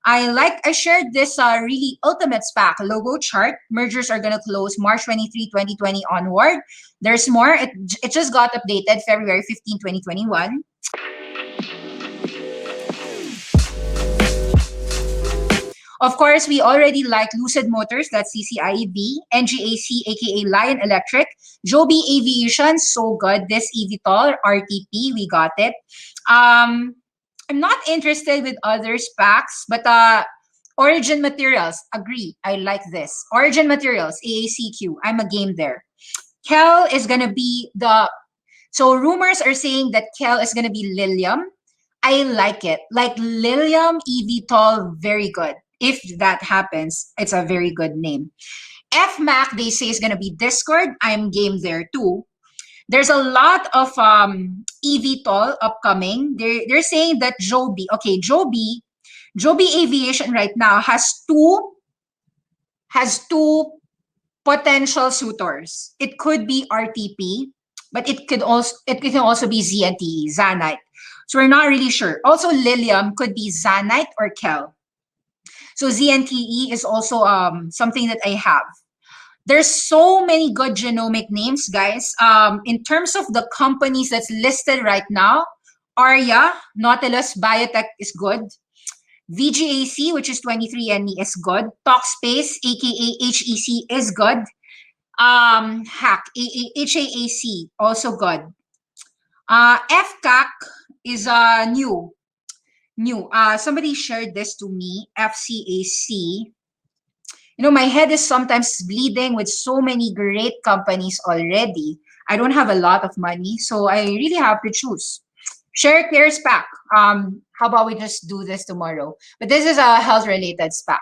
I shared this really ultimate SPAC logo chart. Mergers are gonna close March 23, 2020 onward. There's more. It just got updated February 15, 2021. Of course, we already like Lucid Motors, that's CCIEV, NGAC, aka Lion Electric, Joby Aviation, so good. This eVTOL, RTP, we got it. I'm not interested with other SPACs, but Origin Materials, agree. I like this. Origin Materials, AACQ, I'm a game there. Kel is gonna be so rumors are saying that Kel is gonna be Lilium. I like it. Like Lilium eVTOL, very good. If that happens, it's a very good name. FMAC, they say, is gonna be Discord. I'm game there too. There's a lot of eVTOL upcoming. They're saying that Joby Aviation right now has two potential suitors. It could be RTP, but it can also be ZNTE, Zanite. So we're not really sure. Also, Lilium could be Zanite or Kel. So ZNTE is also something that I have. There's so many good genomic names, guys. In terms of the companies that's listed right now, Arya, Nautilus Biotech is good. VGAC, which is 23andMe, is good. Talkspace, aka HEC, is good. HAAC, also good. FCAC is new. Somebody shared this to me, FCAC. My head is sometimes bleeding with so many great companies already. I don't have a lot of money, so I really have to choose. Share Clear SPAC. How about we just do this tomorrow? But this is a health-related SPAC.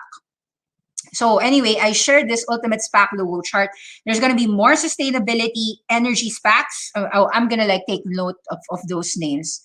So anyway, I shared this ultimate SPAC logo chart. There's going to be more sustainability energy SPACs. I'm going to take note of those names.